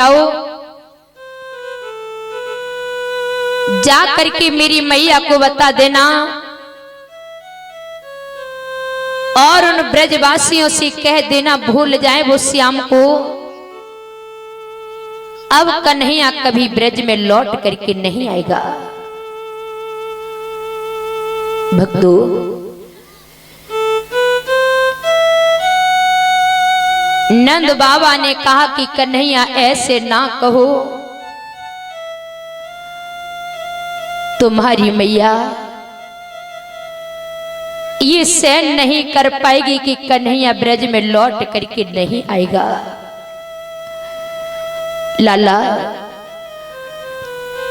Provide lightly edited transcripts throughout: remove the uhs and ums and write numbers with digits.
आओ जा करके मेरी मैया को बता देना और उन ब्रजवासियों से कह देना भूल जाए वो श्याम को। अब कन्हैया कभी ब्रज में लौट करके नहीं आएगा। भक्तों, नंद बाबा ने कहा कि कन्हैया ऐसे ना कहो, तुम्हारी मैया ये सहन नहीं कर पाएगी कि कन्हैया ब्रज में लौट करके नहीं आएगा। लाला,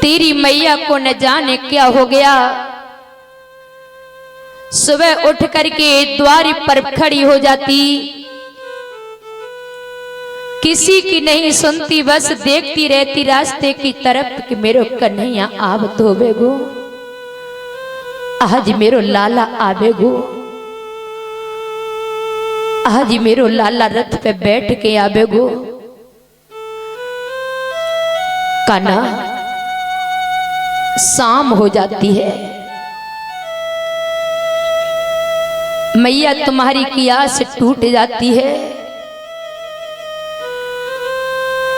तेरी मैया को न जाने क्या हो गया, सुबह उठ करके द्वार पर खड़ी हो जाती, किसी की नहीं सुनती, बस देखती रहती रास्ते की तरफ कि मेरो कन्हैया आवत होवेगो, आज मेरो लाला आवेगो, आज मेरो लाला रथ पे बैठ के आवेगो। कान्हा, शाम हो जाती है, मैया तुम्हारी की आस टूट जाती है,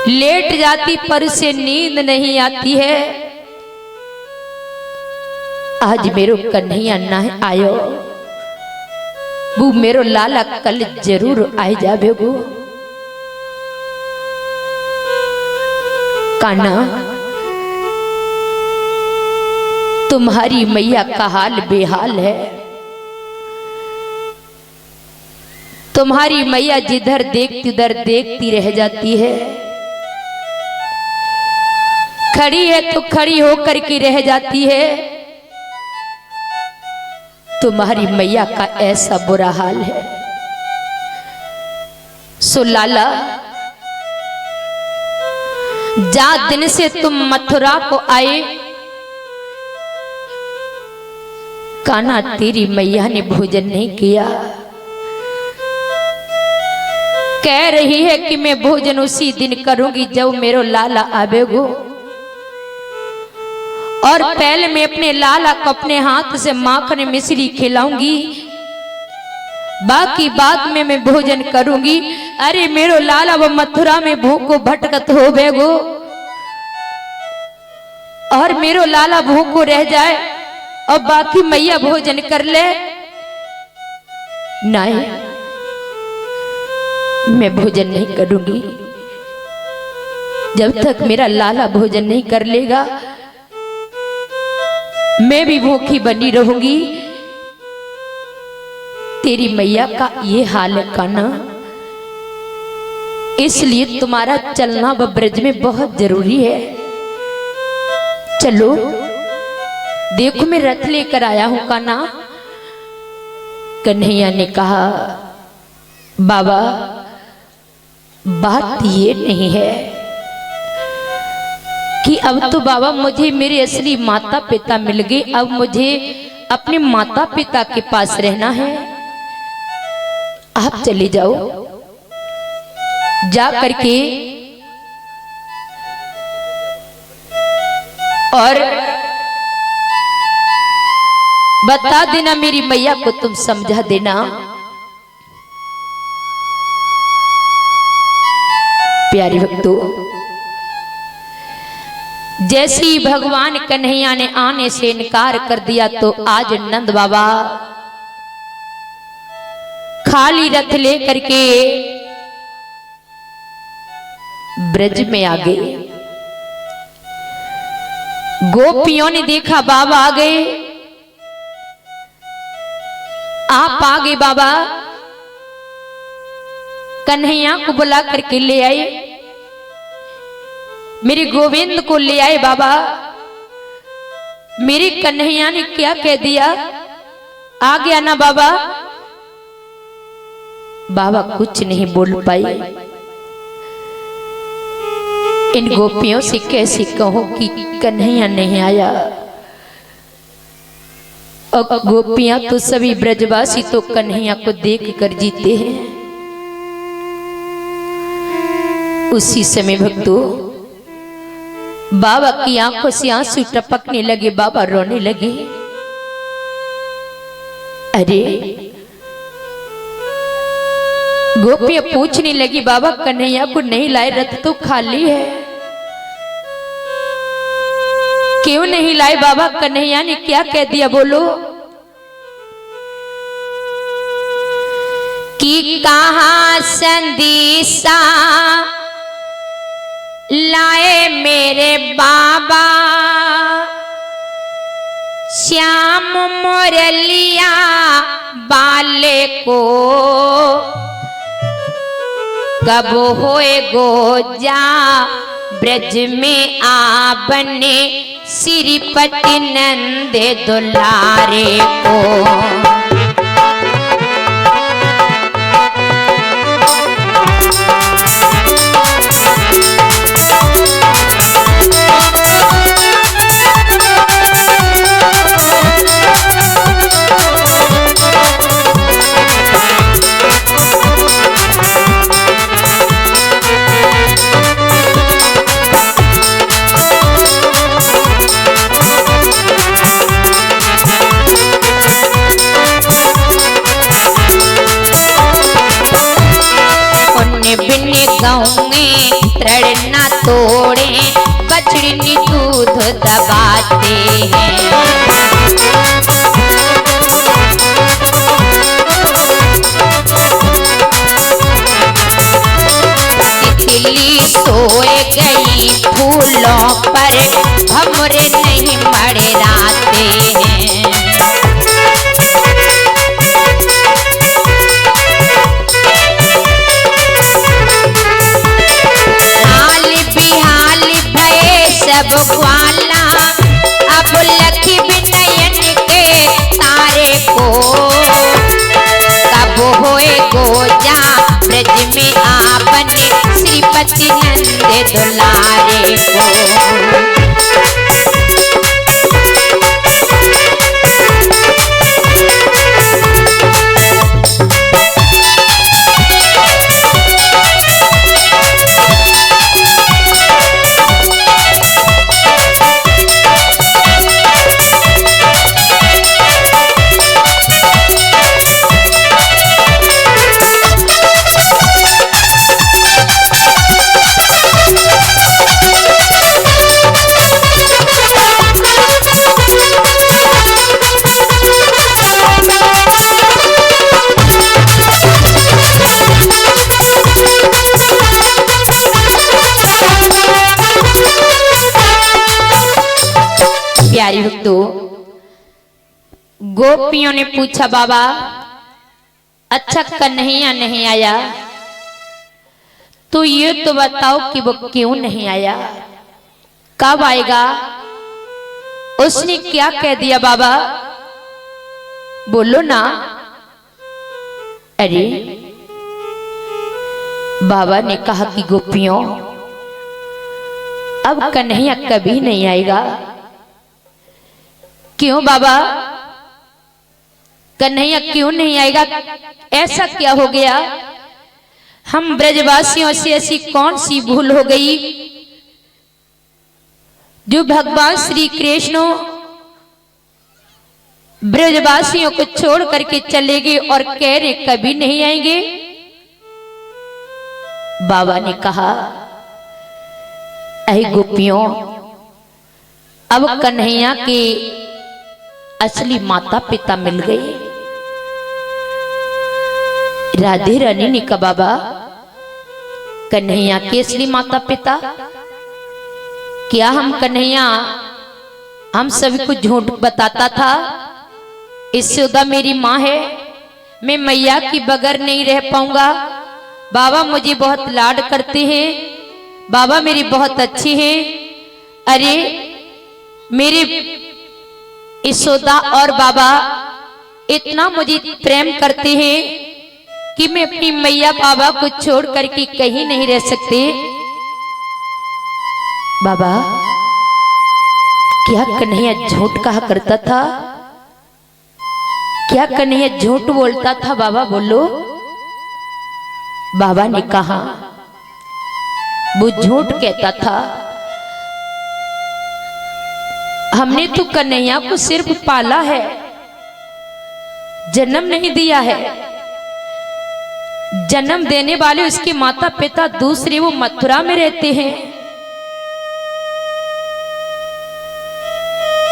लेट जाती पर से नींद नहीं आती है। आज मेरो कन्हैया ना आयो, वो मेरो लाला कल जरूर आ जावेगो। कान्हा, तुम्हारी मैया का हाल बेहाल है। तुम्हारी मैया जिधर देखती उधर देखती रह जाती है, खड़ी है तो खड़ी होकर के रह जाती है। तुम्हारी मैया का ऐसा बुरा हाल है। सो लाला, जा दिन से तुम मथुरा को आए, कान्हा तेरी मैया ने भोजन नहीं किया, कह रही है कि मैं भोजन उसी दिन करूंगी जब मेरो लाला आवेगो, और पहले मैं अपने लाला को अपने हाथ से माखन मिश्री खिलाऊंगी, बाकी बाद में मैं भोजन करूंगी। अरे मेरो लाला वो मथुरा में भूखो भटकत हो बेगो, और मेरो लाला भूखो रह जाए और बाकी मैया भोजन कर ले। नहीं, मैं भोजन नहीं करूंगी जब तक मेरा लाला भोजन नहीं कर लेगा, मैं भी भूखी बनी रहूंगी। तेरी मैया का ये हाल है कान्हा, इसलिए तुम्हारा चलना व ब्रज में बहुत जरूरी है। चलो, देखो मैं रथ लेकर आया हूं कान्हा। कन्हैया ने कहा, बाबा बात ये नहीं है कि अब तो बाबा मुझे मेरे असली माता पिता मिल गए, अब मुझे अपने माता पिता के पास रहना है। आप चले जाओ, जा करके और बता देना मेरी मैया को, तुम समझा देना। प्यारे भक्तों, जैसे ही भगवान कन्हैया ने आने से इनकार कर दिया तो आज नंद बाबा खाली रथ लेकर के ब्रज में आ गए। गोपियों ने देखा बाबा आ गए, आप आ गए बाबा, कन्हैया को बुला करके ले आए, मेरे गोविंद को ले आए बाबा। मेरे कन्हैया ने क्या कह दिया, आ गया ना बाबा? बाबा कुछ नहीं बोल पाई। इन गोपियों से कैसे कहूं कि कन्हैया नहीं आया। और गोपियां तो सभी ब्रजवासी तो कन्हैया को देख कर जीते हैं। उसी समय भक्तों बाबा की आंखों से आंसू टपकने लगे, बाबा रोने लगे। अरे गोपियां पूछने लगी, बाबा कन्हैया को नहीं लाए, रथ तो खाली है, क्यों नहीं लाए? बाबा कन्हैया ने क्या कह दिया बोलो? कि कहाँ संदेशा लाए मेरे बाबा, श्याम मुरलिया बाले को, कब होए गोजा ब्रज में आपने, श्रीपति नंद दुलारे को। गाँव में तृण न तोड़े, बछड़ी दूध दबाते हैं। तितली सोए गई फूलों पर, भंवरे नहीं मड़राते हैं। सब ग्वाला अब लखी विनयन के तारे को, कब होए गोजा ब्रज में आपने, श्रीपति नंद दुलारे को। प्यारी भक्तों, गोपियों ने पूछा बाबा अच्छा कन्हैया नहीं आया, तो ये तो बताओ कि वो क्यों नहीं आया, कब आएगा? उसने क्या कह दिया बाबा, बोलो ना। अरे बाबा ने कहा कि गोपियों अब कन्हैया कभी नहीं आएगा। क्यों बाबा, कन्हैया क्यों नहीं आएगा? ऐसा क्या हो गया? हम ब्रजवासियों से ऐसी कौन सी भूल हो गई जो भगवान श्री कृष्ण ब्रजवासियों को छोड़ करके चले गए और कह रहे कभी नहीं आएंगे? बाबा ने कहा ऐ गोपियों, अब कन्हैया के असली माता पिता मिल गए। राधे रानी ने कहा बाबा कन्हैया के असली माता पिता क्या? हम कन्हैया हम सभी को झूठ बताता था, इससे उदा मेरी माँ है, मैं मैया की बगैर नहीं रह पाऊंगा। बाबा मुझे बहुत लाड करते हैं, बाबा मेरी बहुत अच्छी है। अरे मेरे यशोदा और बाबा इतना मुझे प्रेम करते हैं कि मैं अपनी मैया बाबा को छोड़ करके कहीं नहीं रह सकते। बाबा क्या कन्हैया झूठ कहा करता था? क्या कन्हैया झूठ बोलता था? बाबा बोलो। बाबा ने कहा वो झूठ कहता था। हमने तो कन्हैया को सिर्फ पाला है, जन्म नहीं दिया है। जन्म देने वाले उसके माता पिता दूसरे वो मथुरा में रहते हैं।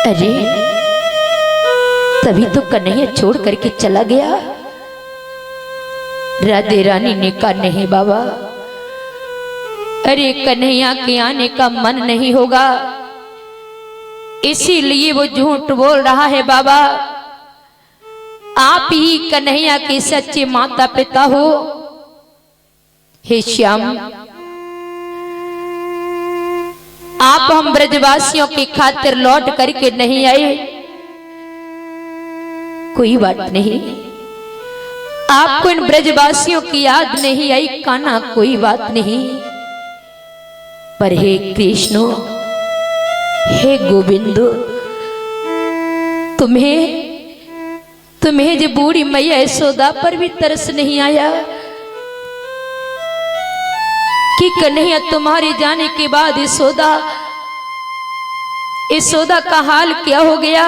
अरे तभी तो कन्हैया छोड़ करके चला गया। राधे रानी ने कहा नहीं बाबा, अरे कन्हैया के आने का मन नहीं होगा, इसीलिए वो झूठ बोल रहा है। बाबा आप ही कन्हैया के सच्चे माता पिता हो। हे श्याम, आप हम ब्रजवासियों की खातिर लौट करके नहीं आए, कोई बात नहीं। आपको इन ब्रजवासियों की याद नहीं आई कान्हा, कोई बात नहीं। पर हे कृष्ण, हे गोविंद, तुम्हें जो बूढ़ी मैया यशोदा पर भी तरस नहीं आया कि कन्हैया तुम्हारे जाने के बाद यशोदा का हाल क्या हो गया।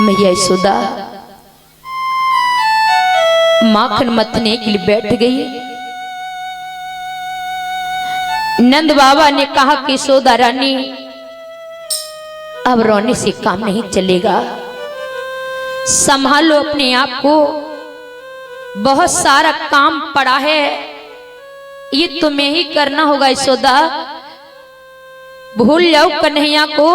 मैया यशोदा माखन मथने के लिए बैठ गई। नंद बाबा ने कहा कि यशोदा रानी अब रोने से काम नहीं चलेगा, संभालो अपने आप को, बहुत सारा काम पड़ा है, ये तुम्हें ही करना होगा। यशोदा भूल जाओ कन्हैया को।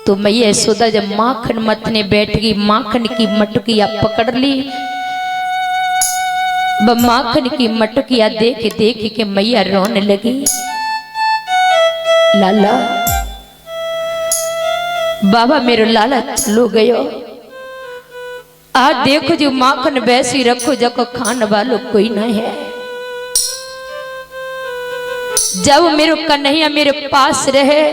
तो मैया यशोदा जब माखन मथने बैठ गई, माखन की मटकिया पकड़ ली। माखन की मटकिया देख देख के मैया रोने लगी। लाला बाबा मेरो लाला चलो गयो, आज देखो जो माखन वैसी रखो जको खाने वालों कोई नहीं है। जब मेरो कन्हैया मेरे पास रहे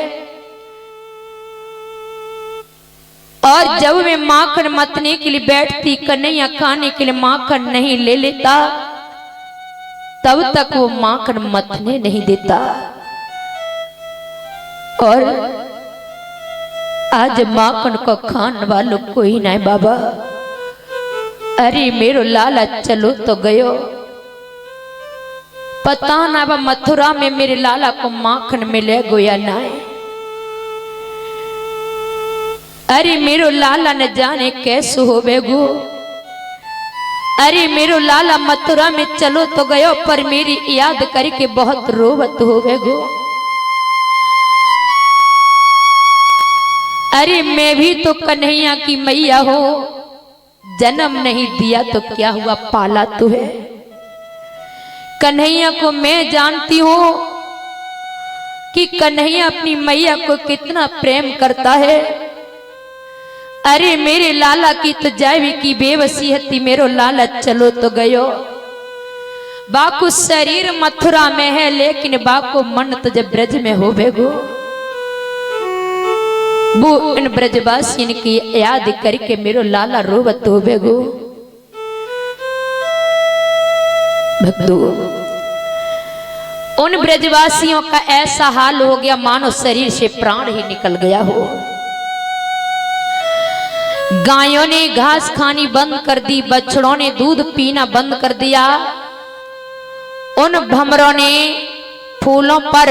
और जब मैं माखन मथने के लिए बैठती, कन्हैया खाने के लिए माखन नहीं ले लेता, तब तक वो माखन मथने नहीं देता। और आज माखन को खाने वालों कोई नहीं बाबा। अरे मेरो लाला चलो तो गयो, पता ना बा मथुरा में मेरे लाला को माखन मिले गोया ना। अरे मेरो लाला न जाने कैसे हो बेगो। अरे मेरो लाला मथुरा में चलो तो गयो, पर मेरी याद करके बहुत रोवत हो बेगो। अरे मैं भी तो कन्हैया की मैया हो, जन्म नहीं दिया तो क्या हुआ, पाला तो है। कन्हैया को मैं जानती हूं कि कन्हैया अपनी मैया को कितना प्रेम करता है। अरे मेरे लाला की तो जावी की बेबसी हती, मेरो लाला चलो तो गयो। बाकू शरीर मथुरा में है, लेकिन बाको मन तो जब ब्रज में हो बेगो। वो इन ब्रजवासियों की याद करके मेरो लाला रोवत हो बेगो। भक्तों, उन ब्रजवासियों का ऐसा हाल हो गया मानो शरीर से प्राण ही निकल गया हो। गायों ने घास खानी बंद कर दी, बछड़ों ने दूध पीना बंद कर दिया, उन भमरों ने फूलों पर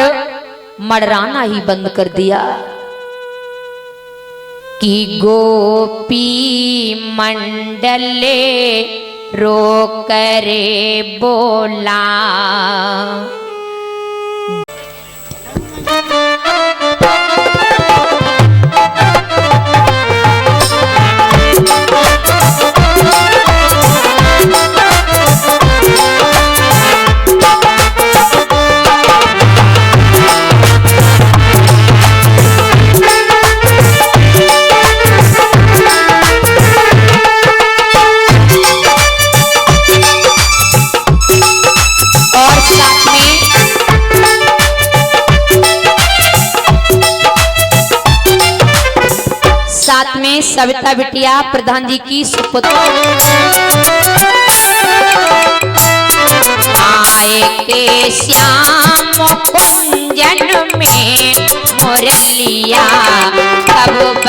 मडराना ही बंद कर दिया। कि गोपी मंडले रो करे बोला। साथ में सविता बिटिया प्रधान जी की सुपुत्र श्याम कुंजन में मुरलिया कब